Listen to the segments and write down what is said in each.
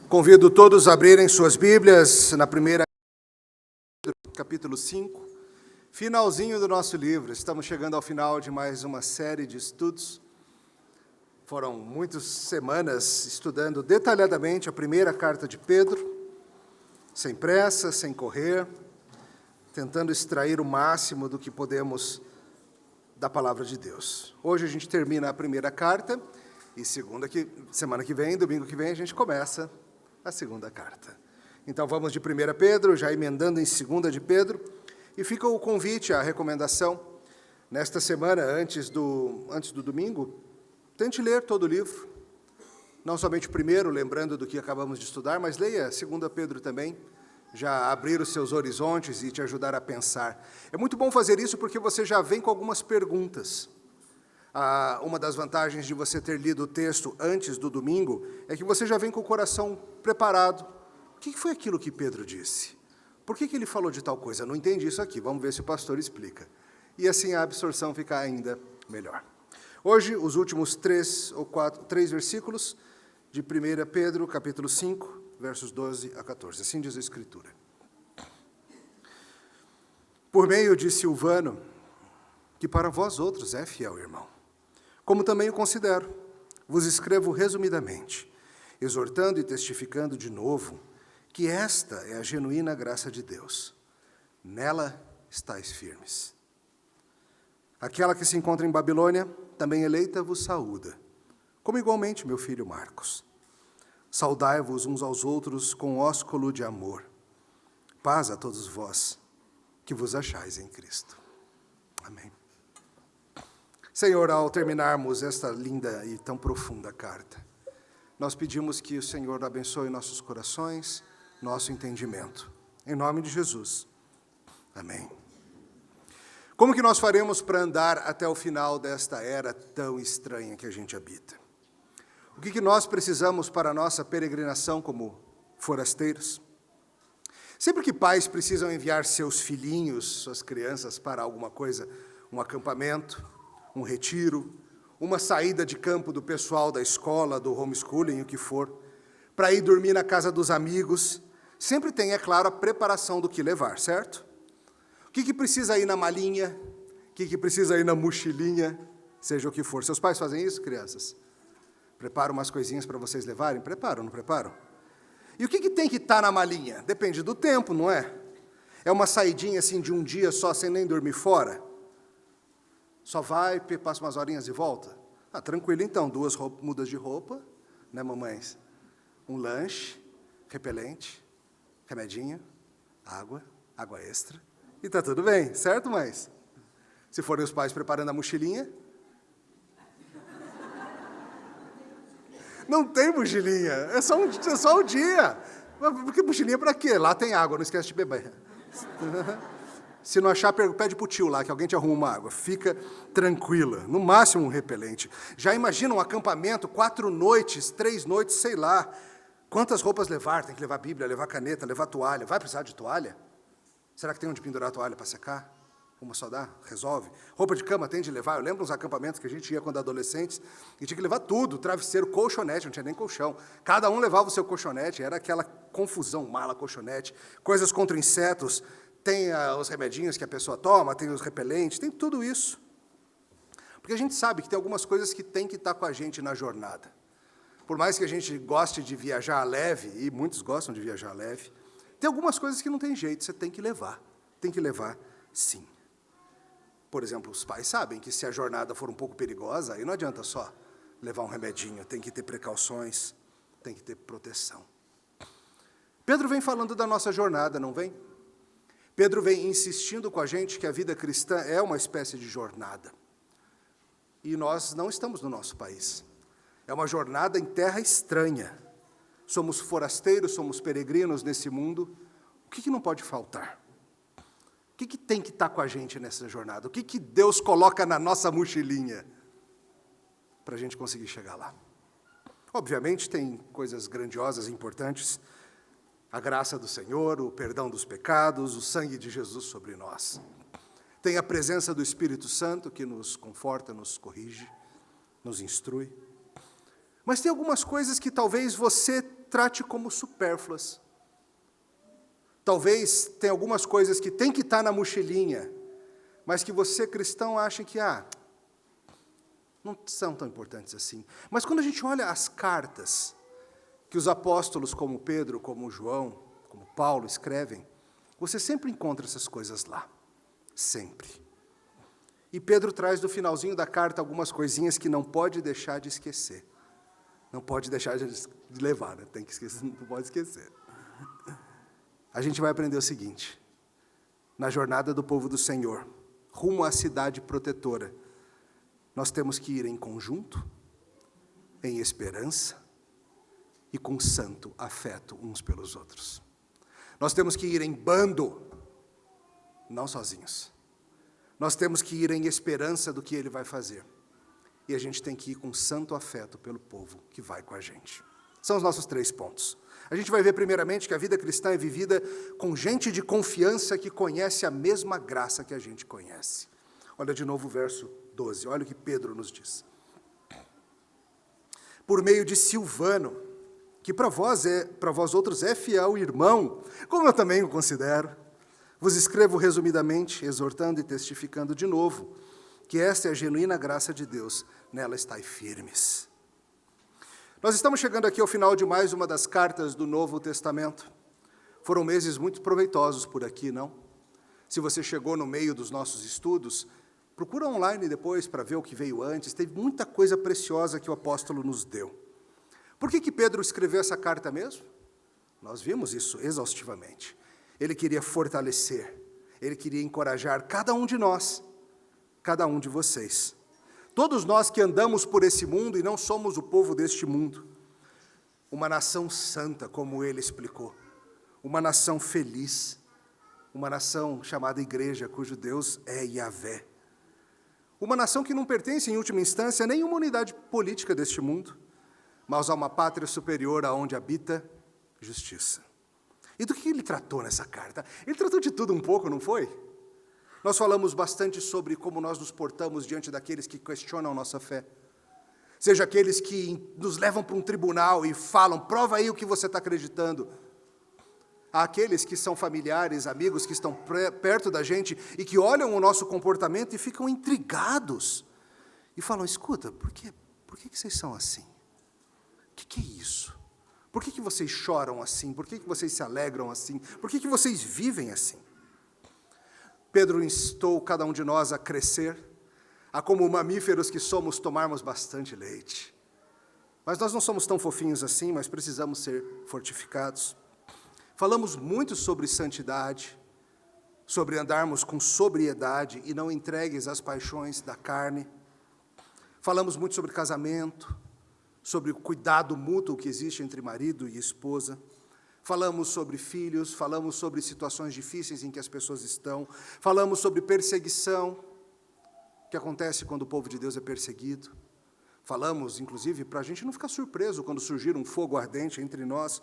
Convido todos a abrirem suas Bíblias na primeira, capítulo 5, finalzinho do nosso livro. Estamos chegando ao final de mais uma série de estudos. Foram muitas semanas estudando detalhadamente a primeira carta de Pedro, sem pressa, sem correr, tentando extrair o máximo do que podemos da palavra de Deus. Hoje a gente termina a primeira carta e semana que vem, domingo que vem, a gente começa a segunda carta. Então vamos de 1 Pedro, já emendando em 2 de Pedro, e fica o convite, a recomendação, nesta semana, antes do domingo, tente ler todo o livro, não somente o primeiro, lembrando do que acabamos de estudar, mas leia 2 Pedro também, já abrir os seus horizontes e te ajudar a pensar. É muito bom fazer isso porque você já vem com algumas perguntas. Uma das vantagens de você ter lido o texto antes do domingo é que você já vem com o coração preparado. O que foi aquilo que Pedro disse? Por que ele falou de tal coisa? Não entendi isso aqui, vamos ver se o pastor explica. E assim a absorção fica ainda melhor. Hoje, os últimos 3 versículos de 1 Pedro, capítulo 5, versos 12 a 14. Assim diz a Escritura. Por meio de Silvano, que para vós outros é fiel irmão, como também o considero, vos escrevo resumidamente, exortando e testificando de novo que esta é a genuína graça de Deus. Nela estáis firmes. Aquela que se encontra em Babilônia, também eleita, vos saúda, como igualmente meu filho Marcos. Saudai-vos uns aos outros com ósculo de amor. Paz a todos vós, que vos achais em Cristo. Amém. Senhor, ao terminarmos esta linda e tão profunda carta, nós pedimos que o Senhor abençoe nossos corações, nosso entendimento. Em nome de Jesus. Amém. Como que nós faremos para andar até o final desta era tão estranha que a gente habita? O que nós precisamos para a nossa peregrinação como forasteiros? Sempre que pais precisam enviar seus filhinhos, suas crianças para alguma coisa, um acampamento, um retiro, uma saída de campo do pessoal da escola, do homeschooling, o que for, para ir dormir na casa dos amigos, sempre tem, é claro, a preparação do que levar, certo? O que precisa ir na malinha, o que precisa ir na mochilinha, seja o que for. Seus pais fazem isso, crianças? Preparam umas coisinhas para vocês levarem? Preparam, não preparam? E o que tem que estar na malinha? Depende do tempo, não é? É uma saidinha assim de um dia só, sem nem dormir fora? Só vai, passa umas horinhas e volta? Tranquilo então, 2 mudas de roupa, né, mamães? Um lanche, repelente, remedinho, água extra, e tá tudo bem, certo, mães? Se forem os pais preparando a mochilinha, não tem mochilinha, é só um dia. Porque mochilinha para quê? Lá tem água, não esquece de beber. Se não achar, pede pro tio lá, que alguém te arruma uma água. Fica tranquila, no máximo um repelente. Já imagina um acampamento, 4 noites, 3 noites, sei lá. Quantas roupas levar? Tem que levar Bíblia, levar caneta, levar toalha. Vai precisar de toalha? Será que tem onde pendurar a toalha para secar? Uma só dá? Resolve. Roupa de cama tem de levar. Eu lembro uns acampamentos que a gente ia quando adolescentes e tinha que levar tudo, travesseiro, colchonete, não tinha nem colchão. Cada um levava o seu colchonete, era aquela confusão, mala, colchonete, coisas contra insetos, tem os remedinhos que a pessoa toma, tem os repelentes, tem tudo isso. Porque a gente sabe que tem algumas coisas que tem que estar com a gente na jornada. Por mais que a gente goste de viajar leve, e muitos gostam de viajar leve, tem algumas coisas que não tem jeito, você tem que levar sim. Por exemplo, os pais sabem que se a jornada for um pouco perigosa, aí não adianta só levar um remedinho, tem que ter precauções, tem que ter proteção. Pedro vem falando da nossa jornada, não vem? Pedro vem insistindo com a gente que a vida cristã é uma espécie de jornada. E nós não estamos no nosso país. É uma jornada em terra estranha. Somos forasteiros, somos peregrinos nesse mundo. O que não pode faltar? O que tem que estar com a gente nessa jornada? O que Deus coloca na nossa mochilinha para a gente conseguir chegar lá? Obviamente, tem coisas grandiosas e importantes. A graça do Senhor, o perdão dos pecados, o sangue de Jesus sobre nós. Tem a presença do Espírito Santo que nos conforta, nos corrige, nos instrui. Mas tem algumas coisas que talvez você trate como supérfluas. Talvez tenha algumas coisas que tem que estar na mochilinha, mas que você, cristão, acha que não são tão importantes assim. Mas quando a gente olha as cartas que os apóstolos como Pedro, como João, como Paulo escrevem, você sempre encontra essas coisas lá. Sempre. E Pedro traz do finalzinho da carta algumas coisinhas que não pode deixar de esquecer. Não pode deixar de levar, né? Tem que esquecer, não pode esquecer. A gente vai aprender o seguinte: na jornada do povo do Senhor, rumo à cidade protetora, nós temos que ir em conjunto, em esperança e com santo afeto uns pelos outros. Nós temos que ir em bando, não sozinhos. Nós temos que ir em esperança do que Ele vai fazer. E a gente tem que ir com santo afeto pelo povo que vai com a gente. São os nossos 3 pontos. A gente vai ver primeiramente que a vida cristã é vivida com gente de confiança que conhece a mesma graça que a gente conhece. Olha de novo o verso 12, olha o que Pedro nos diz. Por meio de Silvano, que para vós outros é fiel irmão, como eu também o considero, vos escrevo resumidamente, exortando e testificando de novo, que esta é a genuína graça de Deus, nela estai firmes. Nós estamos chegando aqui ao final de mais uma das cartas do Novo Testamento. Foram meses muito proveitosos por aqui, não? Se você chegou no meio dos nossos estudos, procura online depois para ver o que veio antes. Teve muita coisa preciosa que o apóstolo nos deu. Por que Pedro escreveu essa carta mesmo? Nós vimos isso exaustivamente. Ele queria fortalecer, ele queria encorajar cada um de nós, cada um de vocês. Todos nós que andamos por esse mundo e não somos o povo deste mundo. Uma nação santa, como ele explicou. Uma nação feliz. Uma nação chamada igreja, cujo Deus é Yahvé. Uma nação que não pertence, em última instância, a nenhuma unidade política deste mundo, mas a uma pátria superior aonde habita justiça. E do que ele tratou nessa carta? Ele tratou de tudo um pouco, não foi? Nós falamos bastante sobre como nós nos portamos diante daqueles que questionam nossa fé. Seja aqueles que nos levam para um tribunal e falam, prova aí o que você está acreditando. Há aqueles que são familiares, amigos, que estão perto da gente e que olham o nosso comportamento e ficam intrigados. E falam, escuta, por que vocês são assim? O que é isso? Por que vocês choram assim? Por que vocês se alegram assim? Por que vocês vivem assim? Pedro instou cada um de nós a crescer, a como mamíferos que somos, tomarmos bastante leite. Mas nós não somos tão fofinhos assim, mas precisamos ser fortificados. Falamos muito sobre santidade, sobre andarmos com sobriedade e não entregues às paixões da carne. Falamos muito sobre casamento, sobre o cuidado mútuo que existe entre marido e esposa. Falamos sobre filhos, falamos sobre situações difíceis em que as pessoas estão, falamos sobre perseguição, que acontece quando o povo de Deus é perseguido. Falamos, inclusive, para a gente não ficar surpreso quando surgir um fogo ardente entre nós,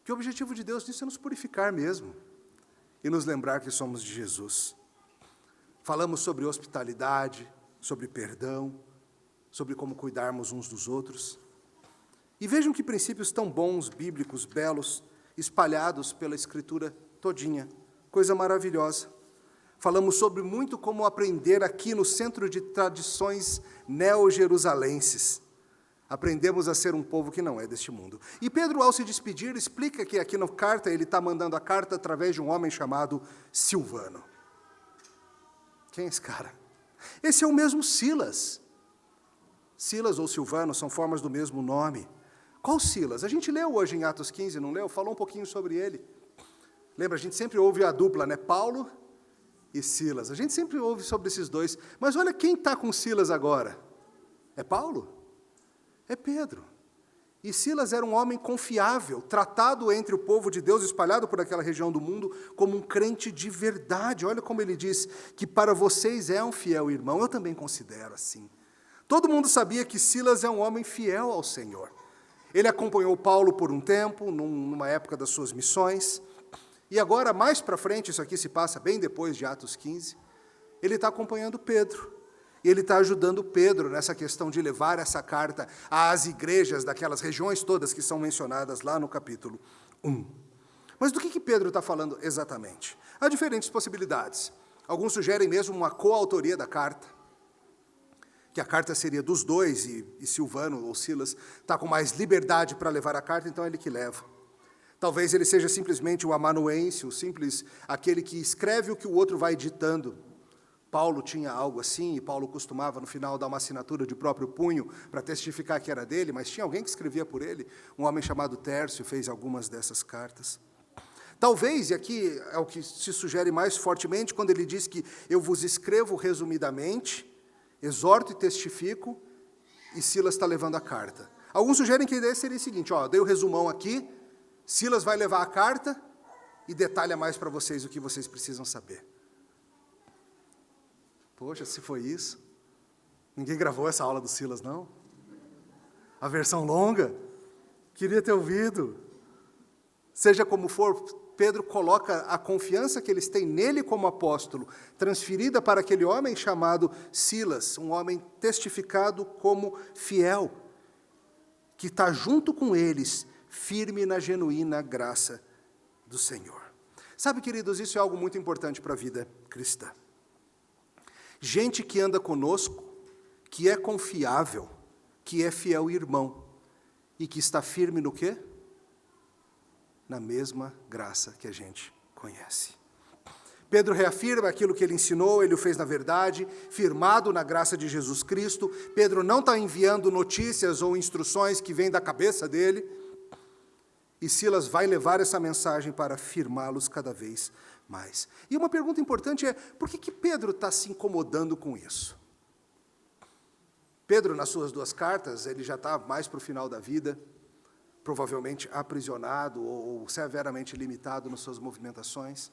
que o objetivo de Deus nisso é nos purificar mesmo e nos lembrar que somos de Jesus. Falamos sobre hospitalidade, sobre perdão, sobre como cuidarmos uns dos outros. E vejam que princípios tão bons, bíblicos, belos, espalhados pela Escritura todinha, coisa maravilhosa. Falamos sobre muito como aprender aqui no Centro de Tradições Neo-Jerusalenses. Aprendemos a ser um povo que não é deste mundo. E Pedro, ao se despedir, explica que aqui na carta, ele está mandando a carta através de um homem chamado Silvano. Quem é esse cara? Esse é o mesmo Silas. Silas ou Silvano são formas do mesmo nome. Qual Silas? A gente leu hoje em Atos 15, não leu? Falou um pouquinho sobre ele. Lembra, a gente sempre ouve a dupla, né? Paulo e Silas. A gente sempre ouve sobre esses dois. Mas olha quem está com Silas agora. É Paulo? É Pedro. E Silas era um homem confiável, tratado entre o povo de Deus, espalhado por aquela região do mundo, como um crente de verdade. Olha como ele diz, que para vocês é um fiel irmão. Eu também considero assim. Todo mundo sabia que Silas é um homem fiel ao Senhor. Ele acompanhou Paulo por um tempo, numa época das suas missões, e agora, mais para frente, isso aqui se passa bem depois de Atos 15, ele está acompanhando Pedro. E ele está ajudando Pedro nessa questão de levar essa carta às igrejas daquelas regiões todas que são mencionadas lá no capítulo 1. Mas do que Pedro está falando exatamente? Há diferentes possibilidades. Alguns sugerem mesmo uma coautoria da carta, que a carta seria dos dois, e Silvano ou Silas está com mais liberdade para levar a carta, então é ele que leva. Talvez ele seja simplesmente o amanuense, o simples, aquele que escreve o que o outro vai ditando. Paulo tinha algo assim, e Paulo costumava, no final, dar uma assinatura de próprio punho para testificar que era dele, mas tinha alguém que escrevia por ele, um homem chamado Tércio fez algumas dessas cartas. Talvez, e aqui é o que se sugere mais fortemente, quando ele diz que eu vos escrevo resumidamente, exorto e testifico, e Silas está levando a carta. Alguns sugerem que a ideia seria a seguinte, dei o resumão aqui, Silas vai levar a carta e detalha mais para vocês o que vocês precisam saber. Poxa, se foi isso, ninguém gravou essa aula do Silas, não? A versão longa? Queria ter ouvido. Seja como for, Pedro coloca a confiança que eles têm nele como apóstolo, transferida para aquele homem chamado Silas, um homem testificado como fiel, que está junto com eles, firme na genuína graça do Senhor. Sabe, queridos, isso é algo muito importante para a vida cristã. Gente que anda conosco, que é confiável, que é fiel irmão, e que está firme no quê? Na mesma graça que a gente conhece. Pedro reafirma aquilo que ele ensinou, ele o fez na verdade, firmado na graça de Jesus Cristo. Pedro não está enviando notícias ou instruções que vêm da cabeça dele, e Silas vai levar essa mensagem para firmá-los cada vez mais. E uma pergunta importante é, por que Pedro está se incomodando com isso? Pedro, nas suas 2 cartas, ele já está mais para o final da vida, provavelmente aprisionado ou severamente limitado nas suas movimentações.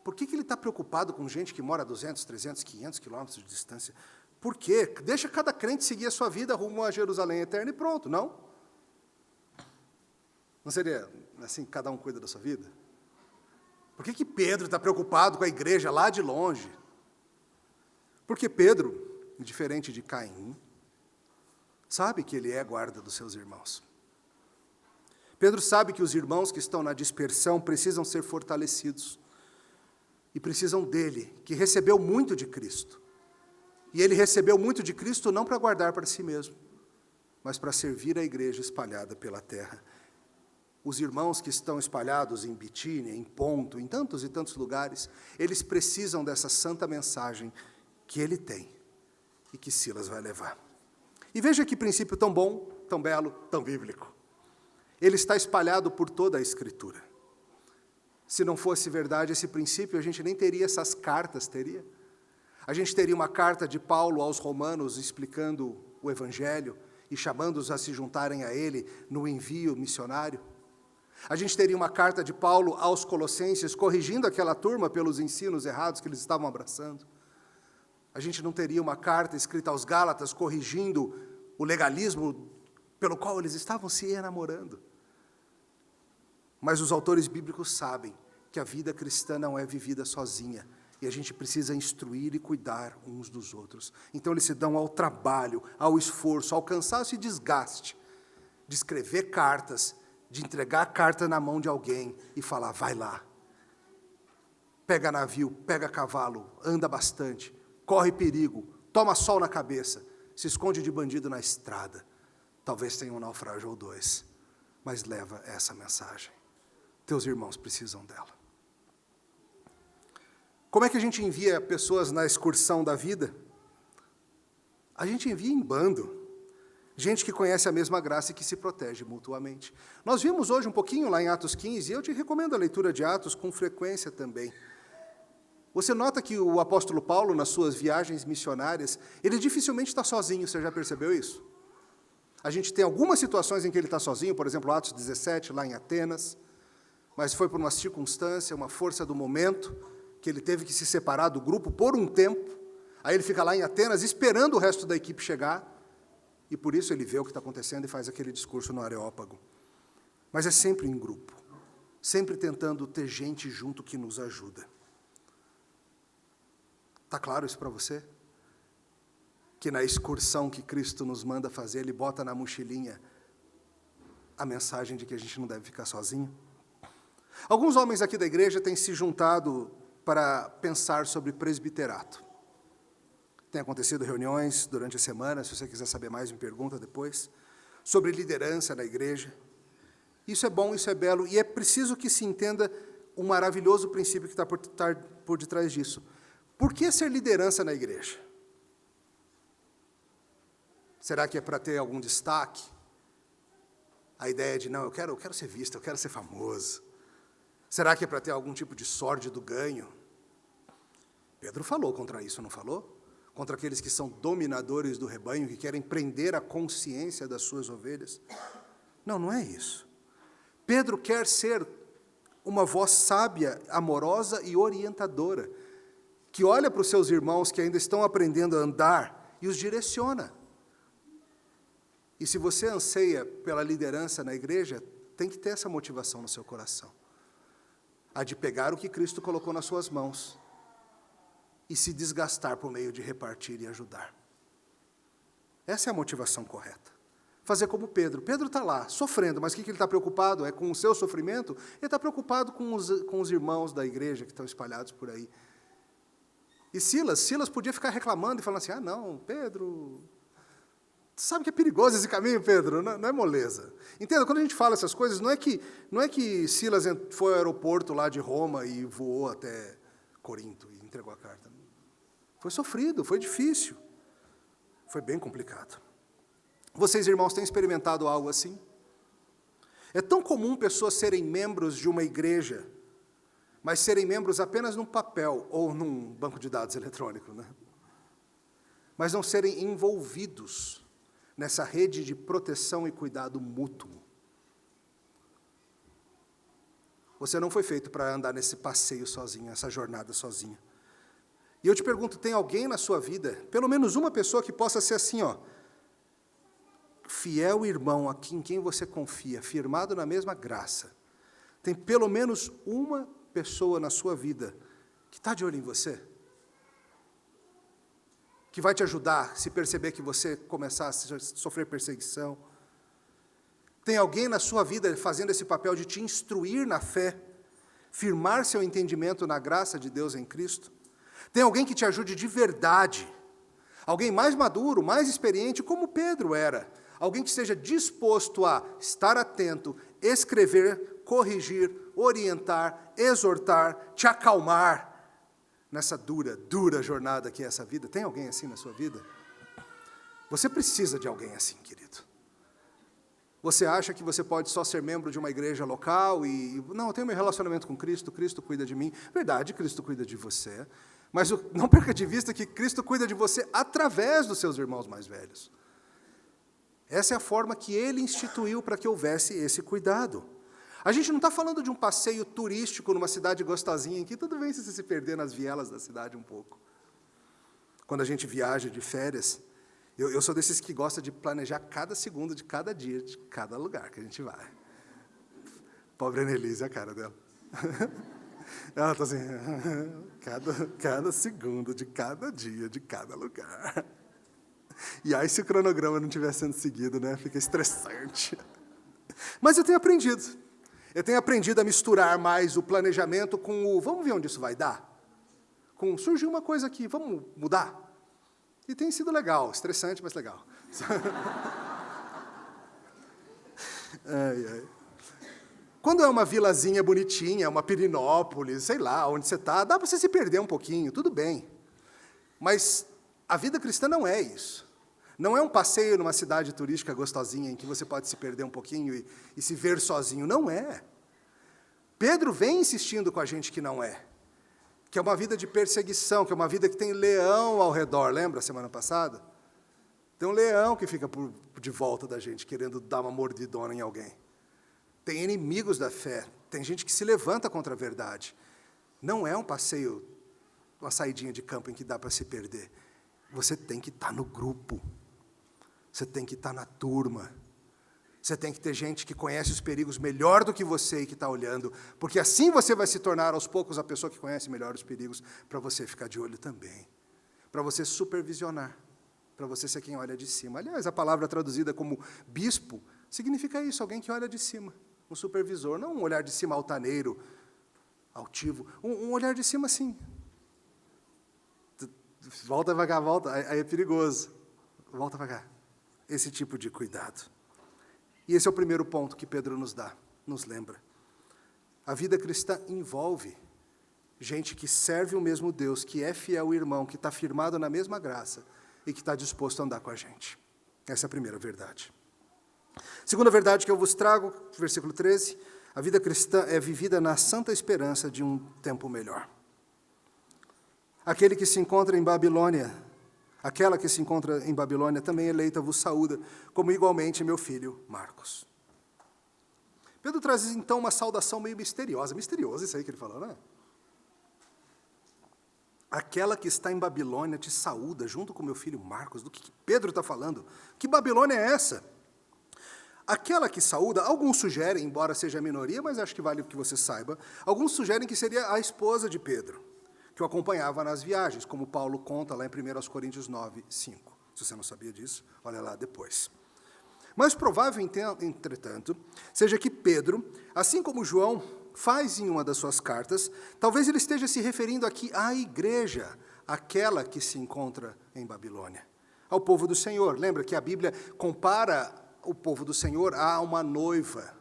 Por que ele está preocupado com gente que mora a 200, 300, 500 quilômetros de distância? Por quê? Deixa cada crente seguir a sua vida rumo a Jerusalém eterna e pronto, não? Não seria assim, cada um cuida da sua vida? Por que Pedro está preocupado com a igreja lá de longe? Porque Pedro, diferente de Caim, sabe que ele é guarda dos seus irmãos. Pedro sabe que os irmãos que estão na dispersão precisam ser fortalecidos. E precisam dele, que recebeu muito de Cristo. E ele recebeu muito de Cristo não para guardar para si mesmo, mas para servir a igreja espalhada pela terra. Os irmãos que estão espalhados em Bitínia, em Ponto, em tantos e tantos lugares, eles precisam dessa santa mensagem que ele tem e que Silas vai levar. E veja que princípio tão bom, tão belo, tão bíblico. Ele está espalhado por toda a Escritura. Se não fosse verdade esse princípio, a gente nem teria essas cartas, teria? A gente teria uma carta de Paulo aos romanos explicando o Evangelho e chamando-os a se juntarem a ele no envio missionário. A gente teria uma carta de Paulo aos colossenses corrigindo aquela turma pelos ensinos errados que eles estavam abraçando. A gente não teria uma carta escrita aos Gálatas corrigindo o legalismo pelo qual eles estavam se enamorando. Mas os autores bíblicos sabem que a vida cristã não é vivida sozinha, e a gente precisa instruir e cuidar uns dos outros. Então eles se dão ao trabalho, ao esforço, ao cansaço e desgaste de escrever cartas, de entregar a carta na mão de alguém e falar, vai lá. Pega navio, pega cavalo, anda bastante, corre perigo, toma sol na cabeça, se esconde de bandido na estrada. Talvez tenha um naufrágio ou 2, mas leva essa mensagem. Teus irmãos precisam dela. Como é que a gente envia pessoas na excursão da vida? A gente envia em bando. Gente que conhece a mesma graça e que se protege mutuamente. Nós vimos hoje um pouquinho lá em Atos 15, e eu te recomendo a leitura de Atos com frequência também. Você nota que o apóstolo Paulo, nas suas viagens missionárias, ele dificilmente está sozinho, você já percebeu isso? A gente tem algumas situações em que ele está sozinho, por exemplo, Atos 17, lá em Atenas, mas foi por uma circunstância, uma força do momento, que ele teve que se separar do grupo por um tempo, aí ele fica lá em Atenas esperando o resto da equipe chegar, e por isso ele vê o que está acontecendo e faz aquele discurso no Areópago. Mas é sempre em grupo, sempre tentando ter gente junto que nos ajuda. Está claro isso para você? que na excursão que Cristo nos manda fazer, Ele bota na mochilinha a mensagem de que a gente não deve ficar sozinho? Alguns homens aqui da igreja têm se juntado para pensar sobre presbiterato. Tem acontecido reuniões durante a semana, se você quiser saber mais, me pergunta depois, sobre liderança na igreja. Isso é bom, isso é belo, e é preciso que se entenda um maravilhoso princípio que está por detrás disso. Por que ser liderança na igreja? Será que é para ter algum destaque? A ideia de, não, eu quero ser visto, eu quero ser famoso. Será que é para ter algum tipo de sórdido ganho? Pedro falou contra isso, não falou? Contra aqueles que são dominadores do rebanho, que querem prender a consciência das suas ovelhas. Não, não é isso. Pedro quer ser uma voz sábia, amorosa e orientadora, que olha para os seus irmãos que ainda estão aprendendo a andar e os direciona. E se você anseia pela liderança na igreja, tem que ter essa motivação no seu coração. A de pegar o que Cristo colocou nas suas mãos e se desgastar por meio de repartir e ajudar. Essa é a motivação correta. Fazer como Pedro. Pedro está lá, sofrendo, mas o que ele está preocupado? É com o seu sofrimento? Ele está preocupado com os irmãos da igreja que estão espalhados por aí. E Silas podia ficar reclamando e falando assim, não, Pedro... Sabe que é perigoso esse caminho, Pedro? Não é moleza. Entenda, quando a gente fala essas coisas, não é que Silas foi ao aeroporto lá de Roma e voou até Corinto e entregou a carta. Foi sofrido, foi difícil. Foi bem complicado. Vocês, irmãos, têm experimentado algo assim? É tão comum pessoas serem membros de uma igreja, mas serem membros apenas num papel ou num banco de dados eletrônico, né? Mas não serem envolvidos nessa rede de proteção e cuidado mútuo. Você não foi feito para andar nesse passeio sozinho, essa jornada sozinho. E eu te pergunto, tem alguém na sua vida, pelo menos uma pessoa que possa ser assim, fiel irmão aqui em quem você confia, firmado na mesma graça. Tem pelo menos uma pessoa na sua vida que está de olho em você? Que vai te ajudar se perceber que você começar a sofrer perseguição. Tem alguém na sua vida fazendo esse papel de te instruir na fé, firmar seu entendimento na graça de Deus em Cristo? Tem alguém que te ajude de verdade, alguém mais maduro, mais experiente, como Pedro era, alguém que esteja disposto a estar atento, escrever, corrigir, orientar, exortar, te acalmar, nessa dura jornada que é essa vida. Tem alguém assim na sua vida? Você precisa de alguém assim, querido. Você acha que você pode só ser membro de uma igreja local e... Não, eu tenho meu relacionamento com Cristo, Cristo cuida de mim. Verdade, Cristo cuida de você. Mas não perca de vista que Cristo cuida de você através dos seus irmãos mais velhos. Essa é a forma que Ele instituiu para que houvesse esse cuidado. A gente não está falando de um passeio turístico numa cidade gostosinha, em que tudo bem se você se perder nas vielas da cidade um pouco. Quando a gente viaja de férias, eu sou desses que gosta de planejar cada segundo de cada dia, de cada lugar que a gente vai. Pobre Annelise, a cara dela. Ela está assim, cada segundo de cada dia, de cada lugar. E aí, se o cronograma não estiver sendo seguido, né, fica estressante. Mas eu tenho aprendido. Eu tenho aprendido a misturar mais o planejamento com o vamos ver onde isso vai dar? Surgiu uma coisa aqui, vamos mudar? E tem sido legal, estressante, mas legal. Quando é uma vilazinha bonitinha, uma Pirinópolis, sei lá, onde você está, dá para você se perder um pouquinho, tudo bem. Mas a vida cristã não é isso. Não é um passeio numa cidade turística gostosinha em que você pode se perder um pouquinho e se ver sozinho. Não é. Pedro vem insistindo com a gente que não é. Que é uma vida de perseguição, que é uma vida que tem leão ao redor. Lembra, semana passada? Tem um leão que fica de volta da gente, querendo dar uma mordidona em alguém. Tem inimigos da fé. Tem gente que se levanta contra a verdade. Não é um passeio, uma saidinha de campo em que dá para se perder. Você tem que estar no grupo. Você tem que estar na turma. Você tem que ter gente que conhece os perigos melhor do que você e que está olhando, porque assim você vai se tornar, aos poucos, a pessoa que conhece melhor os perigos, para você ficar de olho também, para você supervisionar. para você ser quem olha de cima. Aliás, a palavra traduzida como bispo significa isso, alguém que olha de cima, um supervisor, não um olhar de cima altaneiro, altivo, um olhar de cima assim. Volta devagar, volta, aí é perigoso. Volta devagar. Esse tipo de cuidado. E esse é o primeiro ponto que Pedro nos dá, nos lembra. A vida cristã envolve gente que serve o mesmo Deus, que é fiel irmão, que está firmado na mesma graça e que está disposto a andar com a gente. Essa é a primeira verdade. Segunda verdade que eu vos trago, versículo 13, a vida cristã é vivida na santa esperança de um tempo melhor. Aquele que se encontra em Babilônia, aquela que se encontra em Babilônia, também eleita vos saúda, como igualmente meu filho Marcos. Pedro traz então uma saudação meio misteriosa. Misterioso isso aí que ele falou, não é? Aquela que está em Babilônia te saúda, junto com meu filho Marcos. Do que Pedro está falando? Que Babilônia é essa? Aquela que saúda, alguns sugerem, embora seja a minoria, mas acho que vale que você saiba, alguns sugerem que seria a esposa de Pedro, que o acompanhava nas viagens, como Paulo conta lá em 1 Coríntios 9, 5. Se você não sabia disso, olha lá depois. Mas provável, entretanto, seja que Pedro, assim como João faz em uma das suas cartas, talvez ele esteja se referindo aqui à igreja, aquela que se encontra em Babilônia, ao povo do Senhor. Lembra que a Bíblia compara o povo do Senhor a uma noiva,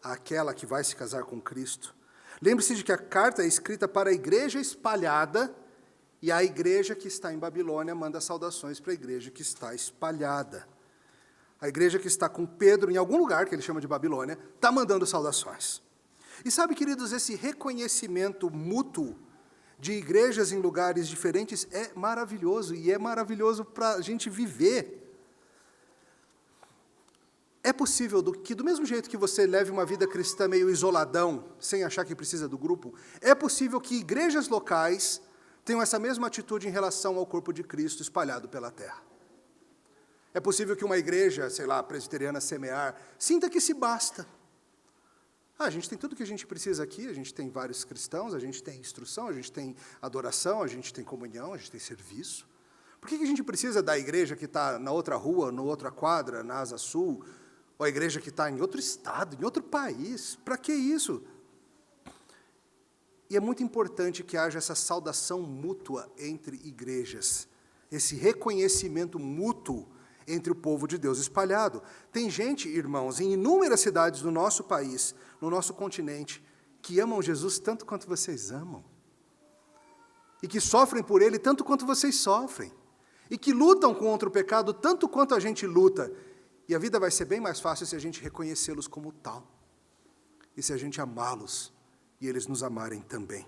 aquela que vai se casar com Cristo. Lembre-se de que a carta é escrita para a igreja espalhada, e a igreja que está em Babilônia manda saudações para a igreja que está espalhada. A igreja que está com Pedro em algum lugar, que ele chama de Babilônia, está mandando saudações. E sabe, queridos, esse reconhecimento mútuo de igrejas em lugares diferentes é maravilhoso, e é maravilhoso para a gente viver. É possível que, do mesmo jeito que você leve uma vida cristã meio isoladão, sem achar que precisa do grupo, é possível que igrejas locais tenham essa mesma atitude em relação ao corpo de Cristo espalhado pela terra. É possível que uma igreja, sei lá, presbiteriana semear, sinta que se basta. A gente tem tudo que a gente precisa aqui, a gente tem vários cristãos, a gente tem instrução, a gente tem adoração, a gente tem comunhão, a gente tem serviço. Por que a gente precisa da igreja que está na outra rua, na outra quadra, na Asa Sul, ou a igreja que está em outro estado, em outro país? Para que isso? E é muito importante que haja essa saudação mútua entre igrejas, esse reconhecimento mútuo entre o povo de Deus espalhado. Tem gente, irmãos, em inúmeras cidades do nosso país, no nosso continente, que amam Jesus tanto quanto vocês amam, e que sofrem por Ele tanto quanto vocês sofrem, e que lutam contra o pecado tanto quanto a gente luta, e a vida vai ser bem mais fácil se a gente reconhecê-los como tal, e se a gente amá-los, e eles nos amarem também.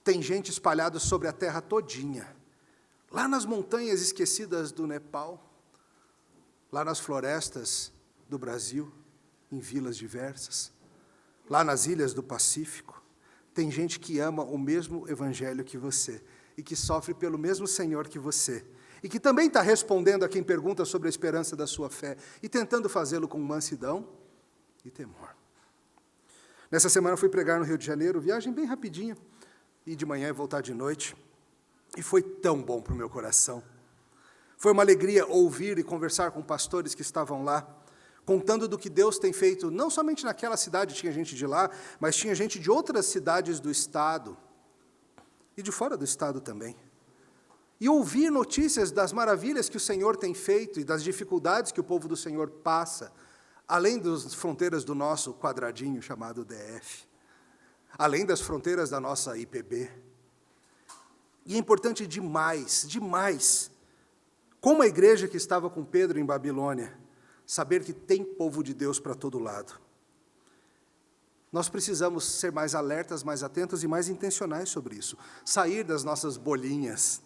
Tem gente espalhada sobre a terra todinha, lá nas montanhas esquecidas do Nepal, lá nas florestas do Brasil, em vilas diversas, lá nas ilhas do Pacífico, tem gente que ama o mesmo evangelho que você, e que sofre pelo mesmo Senhor que você, e que também está respondendo a quem pergunta sobre a esperança da sua fé, e tentando fazê-lo com mansidão e temor. Nessa semana fui pregar no Rio de Janeiro, viagem bem rapidinha, ir de manhã e voltar de noite, e foi tão bom para o meu coração. Foi uma alegria ouvir e conversar com pastores que estavam lá, contando do que Deus tem feito, não somente naquela cidade, tinha gente de lá, mas tinha gente de outras cidades do estado, e de fora do estado também. E ouvir notícias das maravilhas que o Senhor tem feito e das dificuldades que o povo do Senhor passa, além das fronteiras do nosso quadradinho chamado DF, além das fronteiras da nossa IPB. E é importante demais, demais, como a igreja que estava com Pedro em Babilônia, saber que tem povo de Deus para todo lado. Nós precisamos ser mais alertas, mais atentos e mais intencionais sobre isso. Sair das nossas bolinhas.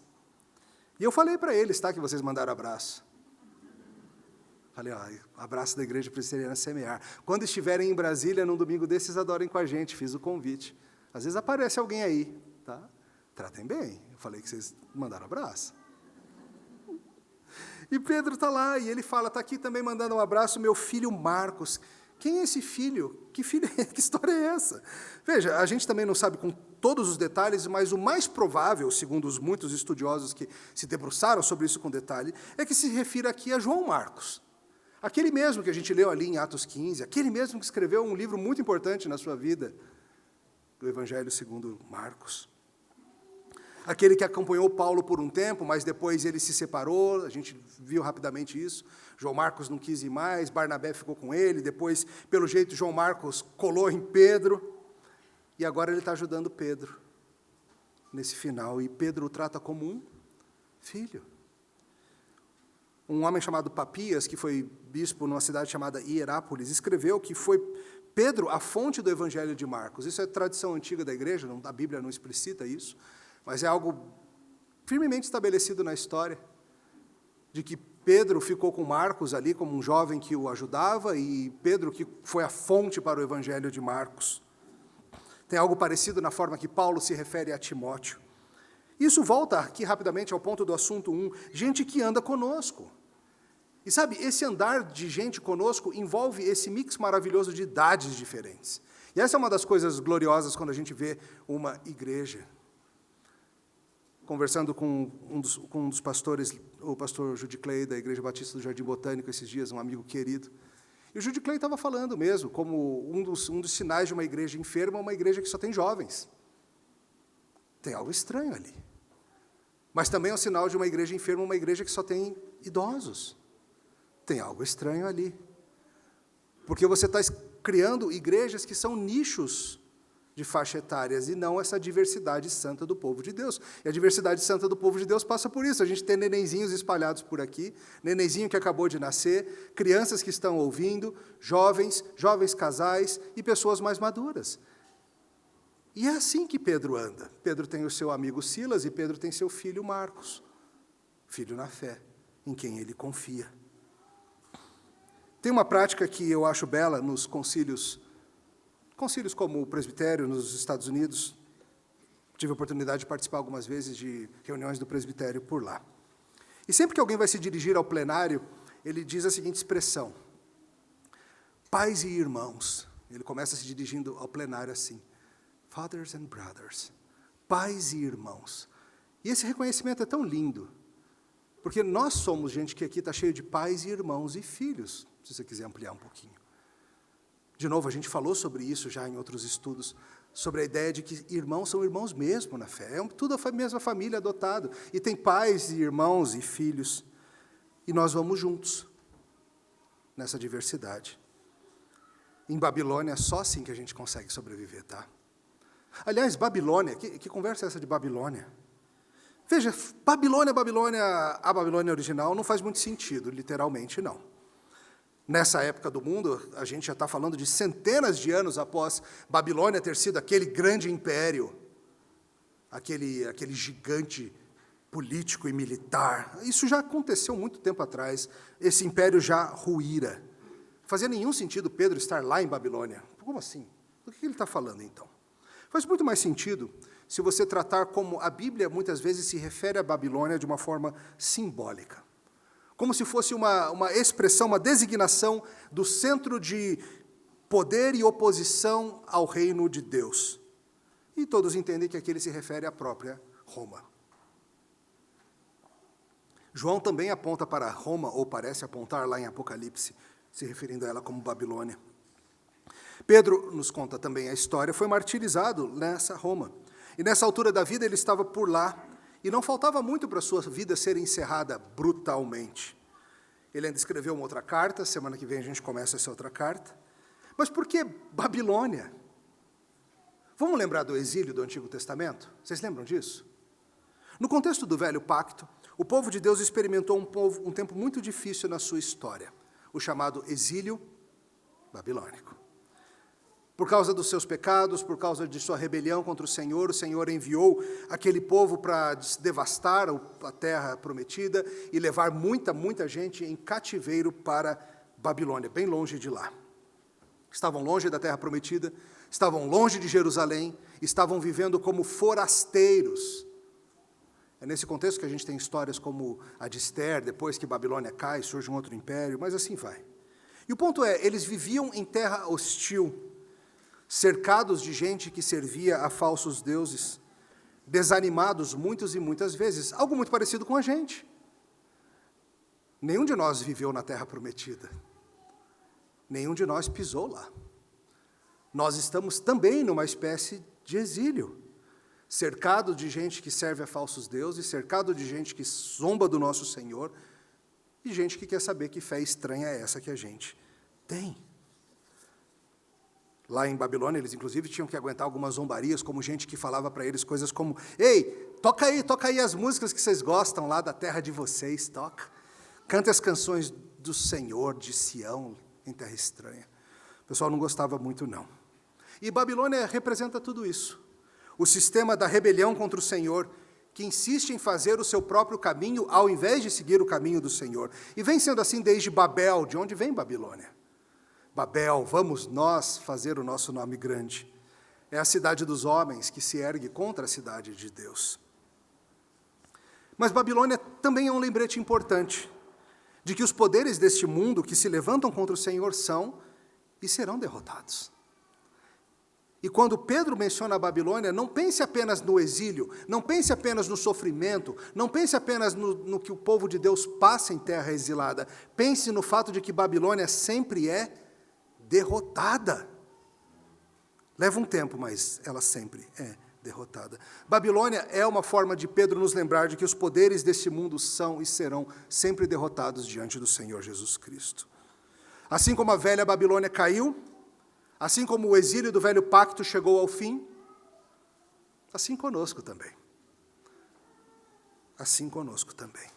E eu falei para eles, tá, que vocês mandaram abraço. Falei, abraço da Igreja Presbiteriana Semear. Quando estiverem em Brasília, num domingo desses, adorem com a gente, fiz o convite. Às vezes aparece alguém aí, tá? Tratem bem. Eu falei que vocês mandaram abraço. E Pedro está lá, e ele fala, está aqui também mandando um abraço, meu filho Marcos. Quem é esse filho? Que filho? Que história é essa? Veja, a gente também não sabe com todos os detalhes, mas o mais provável, segundo os muitos estudiosos que se debruçaram sobre isso com detalhe, é que se refira aqui a João Marcos. Aquele mesmo que a gente leu ali em Atos 15, aquele mesmo que escreveu um livro muito importante na sua vida, do Evangelho segundo Marcos. Aquele que acompanhou Paulo por um tempo, mas depois ele se separou, a gente viu rapidamente isso. João Marcos não quis ir mais, Barnabé ficou com ele, depois, pelo jeito, João Marcos colou em Pedro, e agora ele está ajudando Pedro nesse final, e Pedro o trata como um filho. Um homem chamado Papias, que foi bispo numa cidade chamada Hierápolis, escreveu que foi Pedro a fonte do Evangelho de Marcos. Isso é tradição antiga da igreja, a Bíblia não explicita isso, mas é algo firmemente estabelecido na história, de que Pedro ficou com Marcos ali como um jovem que o ajudava, e Pedro que foi a fonte para o Evangelho de Marcos. Tem algo parecido na forma que Paulo se refere a Timóteo. Isso volta aqui rapidamente ao ponto do assunto 1, gente que anda conosco. E sabe, esse andar de gente conosco envolve esse mix maravilhoso de idades diferentes. E essa é uma das coisas gloriosas quando a gente vê uma igreja. Conversando com um dos pastores, o pastor Judy Clay, da Igreja Batista do Jardim Botânico, esses dias, um amigo querido. E o Judy Clay estava falando mesmo, como um dos sinais de uma igreja enferma é uma igreja que só tem jovens. Tem algo estranho ali. Mas também é um sinal de uma igreja enferma, uma igreja que só tem idosos. Tem algo estranho ali. Porque você está criando igrejas que são nichos de faixa etárias, e não essa diversidade santa do povo de Deus. E a diversidade santa do povo de Deus passa por isso. A gente tem nenenzinhos espalhados por aqui, nenenzinho que acabou de nascer, crianças que estão ouvindo, jovens casais e pessoas mais maduras. E é assim que Pedro anda. Pedro tem o seu amigo Silas e Pedro tem seu filho Marcos, filho na fé, em quem ele confia. Tem uma prática que eu acho bela nos concílios como o presbitério nos Estados Unidos. Tive a oportunidade de participar algumas vezes de reuniões do presbitério por lá. E sempre que alguém vai se dirigir ao plenário, ele diz a seguinte expressão: pais e irmãos. Ele começa se dirigindo ao plenário assim: fathers and brothers, pais e irmãos. E esse reconhecimento é tão lindo, porque nós somos gente que aqui está cheio de pais e irmãos e filhos, se você quiser ampliar um pouquinho. De novo, a gente falou sobre isso já em outros estudos, sobre a ideia de que irmãos são irmãos mesmo na fé. É tudo a mesma família adotado. E tem pais e irmãos e filhos. E nós vamos juntos nessa diversidade. Em Babilônia, é só assim que a gente consegue sobreviver, tá? Aliás, Babilônia, que conversa é essa de Babilônia? Veja, Babilônia, a Babilônia original não faz muito sentido, literalmente não. Nessa época do mundo, a gente já está falando de centenas de anos após Babilônia ter sido aquele grande império, aquele gigante político e militar. Isso já aconteceu muito tempo atrás, esse império já ruíra. Não fazia nenhum sentido Pedro estar lá em Babilônia. Como assim? Do que ele está falando, então? Faz muito mais sentido se você tratar como a Bíblia muitas vezes se refere à Babilônia de uma forma simbólica. Como se fosse uma expressão, uma designação do centro de poder e oposição ao reino de Deus. E todos entendem que aqui ele se refere à própria Roma. João também aponta para Roma, ou parece apontar lá em Apocalipse, se referindo a ela como Babilônia. Pedro nos conta também a história, foi martirizado nessa Roma. E nessa altura da vida ele estava por lá, e não faltava muito para a sua vida ser encerrada brutalmente. Ele ainda escreveu uma outra carta, semana que vem a gente começa essa outra carta. Mas por que Babilônia? Vamos lembrar do exílio do Antigo Testamento? Vocês lembram disso? No contexto do Velho Pacto, o povo de Deus experimentou um tempo muito difícil na sua história, o chamado exílio babilônico. Por causa dos seus pecados, por causa de sua rebelião contra o Senhor enviou aquele povo para devastar a terra prometida e levar muita gente em cativeiro para Babilônia, bem longe de lá. Estavam longe da terra prometida, estavam longe de Jerusalém, estavam vivendo como forasteiros. É nesse contexto que a gente tem histórias como a de Esther, depois que Babilônia cai, surge um outro império, mas assim vai. E o ponto é, eles viviam em terra hostil. cercados de gente que servia a falsos deuses, desanimados muitas e muitas vezes, algo muito parecido com a gente. Nenhum de nós viveu na Terra Prometida. Nenhum de nós pisou lá. Nós estamos também numa espécie de exílio, cercado de gente que serve a falsos deuses, cercado de gente que zomba do nosso Senhor, e gente que quer saber que fé estranha é essa que a gente tem. Lá em Babilônia, eles inclusive tinham que aguentar algumas zombarias, como gente que falava para eles coisas como: ei, toca aí as músicas que vocês gostam lá da terra de vocês, toca. Canta as canções do Senhor, de Sião, em terra estranha. O pessoal não gostava muito, não. E Babilônia representa tudo isso. O sistema da rebelião contra o Senhor, que insiste em fazer o seu próprio caminho, ao invés de seguir o caminho do Senhor. E vem sendo assim desde Babel, de onde vem Babilônia. Babel, vamos nós fazer o nosso nome grande. É a cidade dos homens que se ergue contra a cidade de Deus. Mas Babilônia também é um lembrete importante de que os poderes deste mundo que se levantam contra o Senhor são e serão derrotados. E quando Pedro menciona a Babilônia, não pense apenas no exílio, não pense apenas no sofrimento, não pense apenas no que o povo de Deus passa em terra exilada. Pense no fato de que Babilônia sempre é derrotada. Leva um tempo, mas ela sempre é derrotada. Babilônia é uma forma de Pedro nos lembrar de que os poderes deste mundo são e serão sempre derrotados diante do Senhor Jesus Cristo. Assim como a velha Babilônia caiu, assim como o exílio do velho pacto chegou ao fim, assim conosco também. Assim conosco também.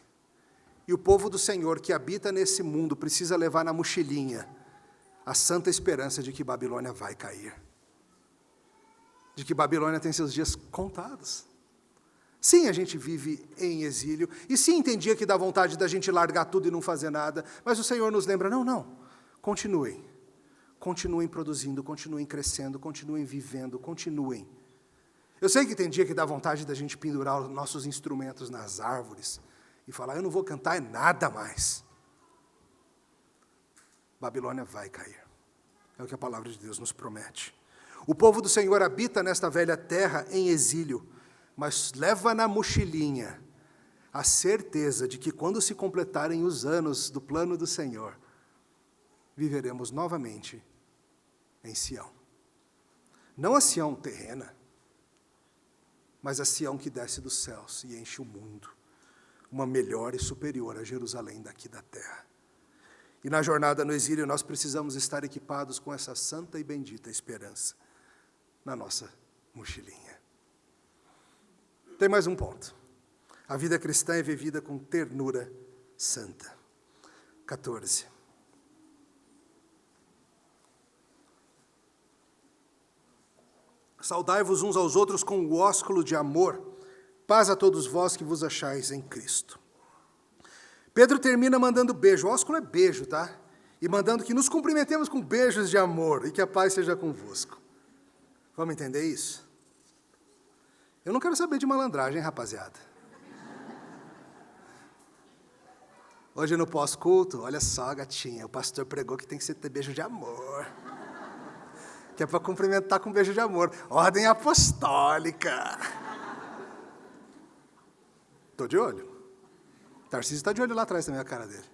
E o povo do Senhor que habita nesse mundo precisa levar na mochilinha a santa esperança de que Babilônia vai cair. De que Babilônia tem seus dias contados. Sim, a gente vive em exílio, e sim, entendia que dá vontade da gente largar tudo e não fazer nada, mas o Senhor nos lembra, não, continuem. Continuem produzindo, continuem crescendo, continuem vivendo, continuem. Eu sei que tem dia que dá vontade da gente pendurar os nossos instrumentos nas árvores e falar, eu não vou cantar nada mais. Babilônia vai cair. É o que a palavra de Deus nos promete. O povo do Senhor habita nesta velha terra em exílio, mas leva na mochilinha a certeza de que quando se completarem os anos do plano do Senhor, viveremos novamente em Sião. Não a Sião terrena, mas a Sião que desce dos céus e enche o mundo. Uma melhor e superior a Jerusalém daqui da terra. E na jornada no exílio nós precisamos estar equipados com essa santa e bendita esperança na nossa mochilinha. Tem mais um ponto. A vida cristã é vivida com ternura santa. 14. Saudai-vos uns aos outros com o ósculo de amor. Paz a todos vós que vos achais em Cristo. Pedro termina mandando beijo. O ósculo é beijo, tá? E mandando que nos cumprimentemos com beijos de amor e que a paz seja convosco. Vamos entender isso? Eu não quero saber de malandragem, rapaziada. Hoje no pós-culto, olha só, gatinha, o pastor pregou que tem que ter beijo de amor. Que é para cumprimentar com beijo de amor. Ordem apostólica. Estou de olho. Tarcísio está de olho lá atrás também, a cara dele.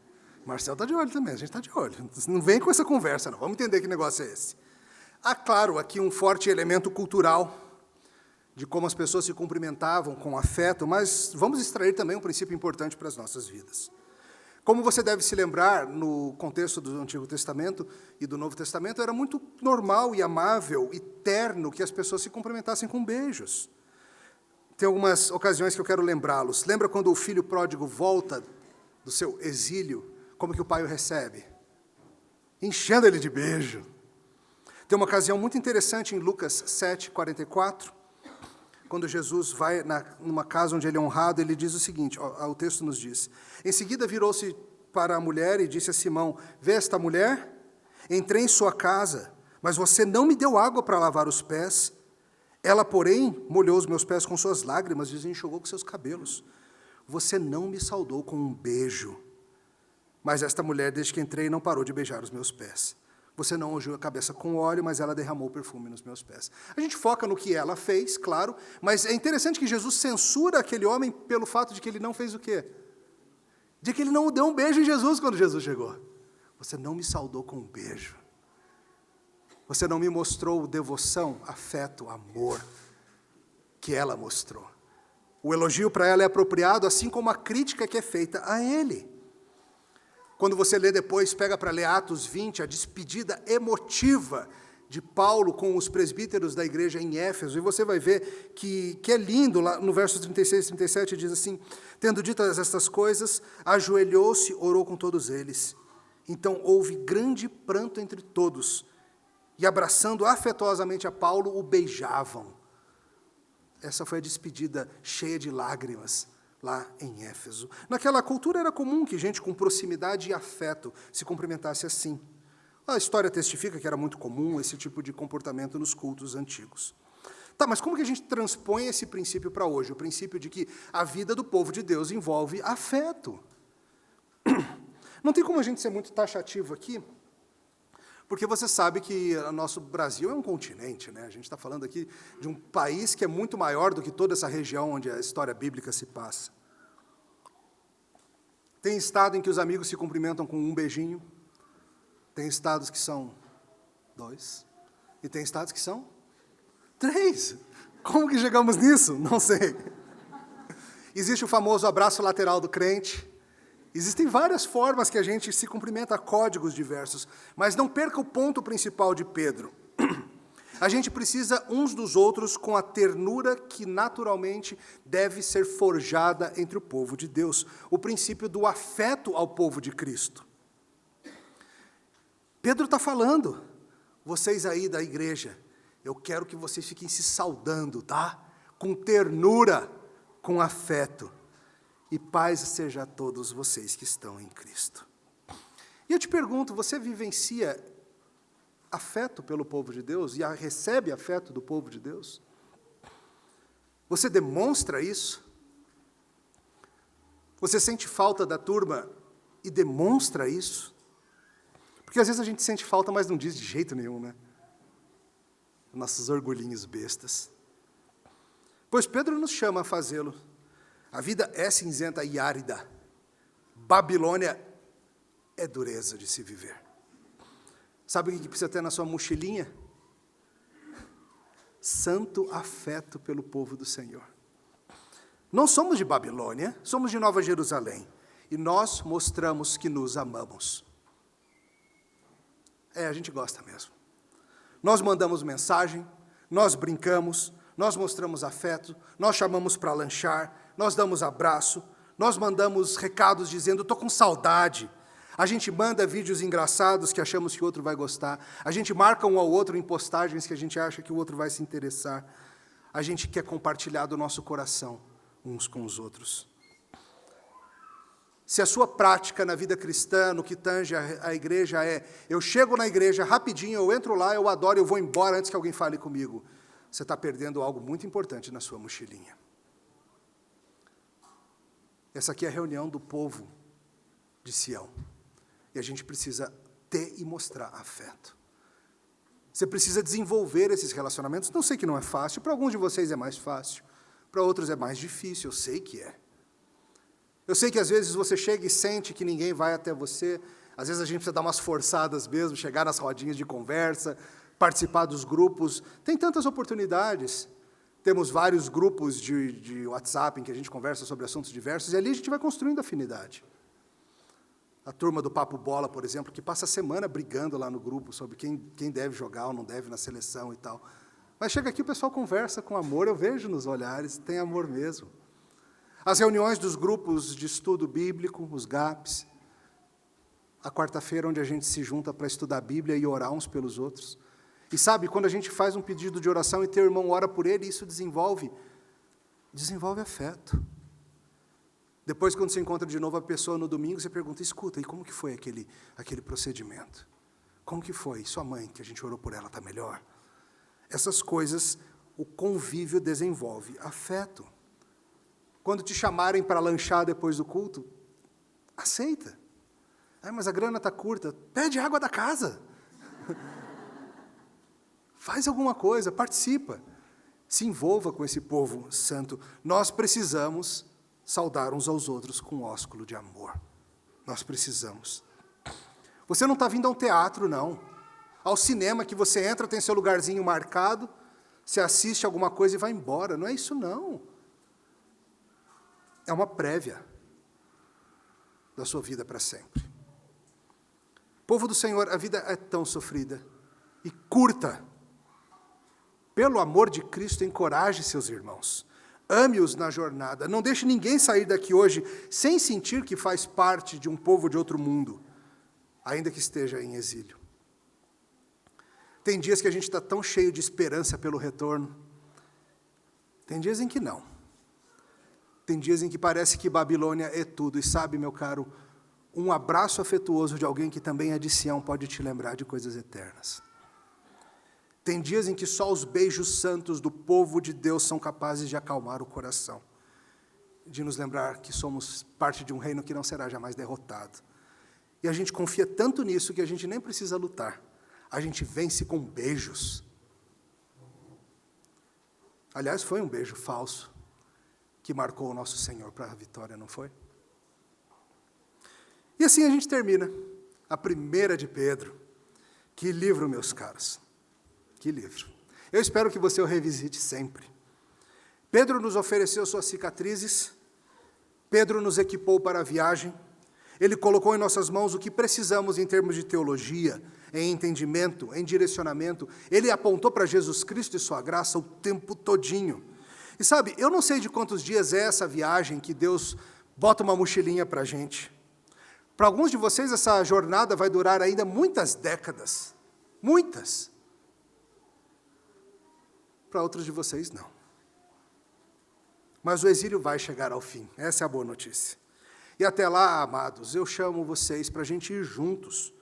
Marcel está de olho também, a gente está de olho. Não vem com essa conversa, não. Vamos entender que negócio é esse. Há, claro, aqui um forte elemento cultural de como as pessoas se cumprimentavam com afeto, mas vamos extrair também um princípio importante para as nossas vidas. Como você deve se lembrar, no contexto do Antigo Testamento e do Novo Testamento, era muito normal e amável e terno que as pessoas se cumprimentassem com beijos. Tem algumas ocasiões que eu quero lembrá-los. Lembra quando o filho pródigo volta do seu exílio, como que o pai o recebe? Enchendo ele de beijo. Tem uma ocasião muito interessante em Lucas 7:44, quando Jesus vai numa casa onde ele é honrado, ele diz o seguinte, o texto nos diz, em seguida virou-se para a mulher e disse a Simão, vê esta mulher? Entrei em sua casa, mas você não me deu água para lavar os pés. Ela, porém, molhou os meus pés com suas lágrimas e os enxugou com seus cabelos. Você não me saudou com um beijo. Mas esta mulher, desde que entrei, não parou de beijar os meus pés. Você não ungiu a cabeça com óleo, mas ela derramou perfume nos meus pés. A gente foca no que ela fez, claro, mas é interessante que Jesus censura aquele homem pelo fato de que ele não fez o quê? De que ele não deu um beijo em Jesus quando Jesus chegou. Você não me saudou com um beijo. Você não me mostrou devoção, afeto, amor, que ela mostrou. O elogio para ela é apropriado, assim como a crítica que é feita a ele. Quando você lê depois, pega para ler Atos 20, a despedida emotiva de Paulo com os presbíteros da igreja em Éfeso, e você vai ver que é lindo, lá no verso 36 e 37, diz assim: tendo ditas estas coisas, ajoelhou-se, orou com todos eles. Então houve grande pranto entre todos, e abraçando afetuosamente a Paulo, o beijavam. Essa foi a despedida cheia de lágrimas, lá em Éfeso. Naquela cultura era comum que gente com proximidade e afeto se cumprimentasse assim. A história testifica que era muito comum esse tipo de comportamento nos cultos antigos. Tá, mas como que a gente transpõe esse princípio para hoje? O princípio de que a vida do povo de Deus envolve afeto. Não tem como a gente ser muito taxativo aqui, porque você sabe que o nosso Brasil é um continente, né? A gente está falando aqui de um país que é muito maior do que toda essa região onde a história bíblica se passa. Tem estado em que os amigos se cumprimentam com um beijinho, tem estados que são 2, e tem estados que são 3. Como que chegamos nisso? Não sei. Existe o famoso abraço lateral do crente. Existem várias formas que a gente se cumprimenta, códigos diversos, mas não perca o ponto principal de Pedro. A gente precisa uns dos outros com a ternura que naturalmente deve ser forjada entre o povo de Deus, o princípio do afeto ao povo de Cristo. Pedro está falando, vocês aí da igreja, eu quero que vocês fiquem se saudando, tá? Com ternura, com afeto. E paz seja a todos vocês que estão em Cristo. E eu te pergunto, você vivencia afeto pelo povo de Deus e recebe afeto do povo de Deus? Você demonstra isso? Você sente falta da turma e demonstra isso? Porque às vezes a gente sente falta, mas não diz de jeito nenhum, né? Nossos orgulhinhos bestas. Pois Pedro nos chama a fazê-lo. A vida é cinzenta e árida. Babilônia é dureza de se viver. Sabe o que precisa ter na sua mochilinha? Santo afeto pelo povo do Senhor. Não somos de Babilônia, somos de Nova Jerusalém. E nós mostramos que nos amamos. A gente gosta mesmo. Nós mandamos mensagem, nós brincamos, nós mostramos afeto, nós chamamos para lanchar, nós damos abraço, nós mandamos recados dizendo, estou com saudade. A gente manda vídeos engraçados que achamos que o outro vai gostar. A gente marca um ao outro em postagens que a gente acha que o outro vai se interessar. A gente quer compartilhar do nosso coração uns com os outros. Se a sua prática na vida cristã, no que tange a igreja eu chego na igreja rapidinho, eu entro lá, eu adoro, eu vou embora antes que alguém fale comigo, você está perdendo algo muito importante na sua mochilinha. Essa aqui é a reunião do povo de Sião. E a gente precisa ter e mostrar afeto. Você precisa desenvolver esses relacionamentos. Não sei que não é fácil, para alguns de vocês é mais fácil, para outros é mais difícil, eu sei que é. Eu sei que às vezes você chega e sente que ninguém vai até você, às vezes a gente precisa dar umas forçadas mesmo, chegar nas rodinhas de conversa, participar dos grupos. Tem tantas oportunidades. Temos vários grupos de WhatsApp em que a gente conversa sobre assuntos diversos, e ali a gente vai construindo afinidade. A turma do Papo Bola, por exemplo, que passa a semana brigando lá no grupo sobre quem deve jogar ou não deve na seleção e tal. Mas chega aqui, o pessoal conversa com amor, eu vejo nos olhares, tem amor mesmo. As reuniões dos grupos de estudo bíblico, os GAPs, a quarta-feira onde a gente se junta para estudar a Bíblia e orar uns pelos outros. E sabe, quando a gente faz um pedido de oração e teu irmão ora por ele, isso desenvolve afeto. Depois, quando você encontra de novo a pessoa no domingo, você pergunta, escuta, e como que foi aquele procedimento? Como que foi? Sua mãe, que a gente orou por ela, está melhor? Essas coisas, o convívio desenvolve afeto. Quando te chamarem para lanchar depois do culto, aceita. Mas a grana está curta, pede água da casa. Faz alguma coisa, participa. Se envolva com esse povo santo. Nós precisamos saudar uns aos outros com ósculo de amor. Nós precisamos. Você não está vindo ao teatro, não. Ao cinema que você entra, tem seu lugarzinho marcado, você assiste alguma coisa e vai embora. Não é isso, não. É uma prévia da sua vida para sempre. Povo do Senhor, a vida é tão sofrida e curta. Pelo amor de Cristo, encoraje seus irmãos. Ame-os na jornada. Não deixe ninguém sair daqui hoje sem sentir que faz parte de um povo de outro mundo, ainda que esteja em exílio. Tem dias que a gente está tão cheio de esperança pelo retorno. Tem dias em que não. Tem dias em que parece que Babilônia é tudo. E sabe, meu caro, um abraço afetuoso de alguém que também é de Sião pode te lembrar de coisas eternas. Tem dias em que só os beijos santos do povo de Deus são capazes de acalmar o coração, de nos lembrar que somos parte de um reino que não será jamais derrotado. E a gente confia tanto nisso que a gente nem precisa lutar. A gente vence com beijos. Aliás, foi um beijo falso que marcou o nosso Senhor para a vitória, não foi? E assim a gente termina a primeira de Pedro. Que livro, meus caros. Que livro. Eu espero que você o revisite sempre. Pedro nos ofereceu suas cicatrizes, Pedro nos equipou para a viagem, ele colocou em nossas mãos o que precisamos em termos de teologia, em entendimento, em direcionamento. Ele apontou para Jesus Cristo e sua graça o tempo todinho. E sabe, eu não sei de quantos dias é essa viagem que Deus bota uma mochilinha para a gente. Para alguns de vocês, essa jornada vai durar ainda muitas décadas. Muitas. Para outros de vocês, não. Mas o exílio vai chegar ao fim. Essa é a boa notícia. E até lá, amados, eu chamo vocês para a gente ir juntos,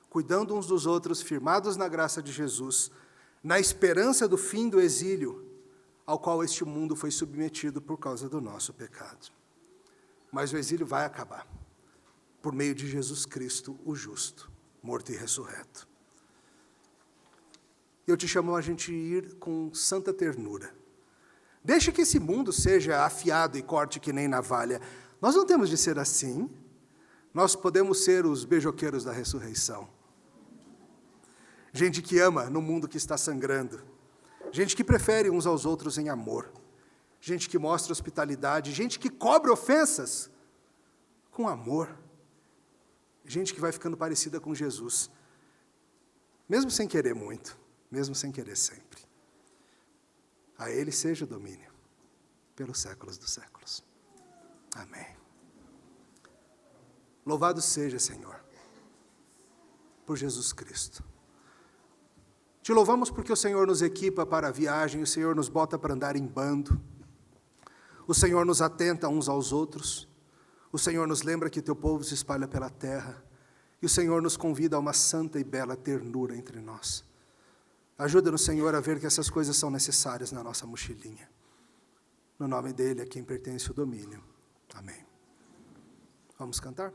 cuidando uns dos outros, firmados na graça de Jesus, na esperança do fim do exílio, ao qual este mundo foi submetido por causa do nosso pecado. Mas o exílio vai acabar, por meio de Jesus Cristo, o justo, morto e ressurreto. Eu te chamo a gente ir com santa ternura. Deixa que esse mundo seja afiado e corte que nem navalha. Nós não temos de ser assim. Nós podemos ser os beijoqueiros da ressurreição. Gente que ama no mundo que está sangrando. Gente que prefere uns aos outros em amor. Gente que mostra hospitalidade. Gente que cobre ofensas com amor. Gente que vai ficando parecida com Jesus. Mesmo sem querer muito. Mesmo sem querer sempre. A Ele seja o domínio, pelos séculos dos séculos. Amém. Louvado seja, Senhor, por Jesus Cristo. Te louvamos porque o Senhor nos equipa para a viagem, o Senhor nos bota para andar em bando, o Senhor nos atenta uns aos outros, o Senhor nos lembra que teu povo se espalha pela terra, e o Senhor nos convida a uma santa e bela ternura entre nós. Ajuda-nos, Senhor, a ver que essas coisas são necessárias na nossa mochilinha. No nome dele, a quem pertence o domínio. Amém. Vamos cantar?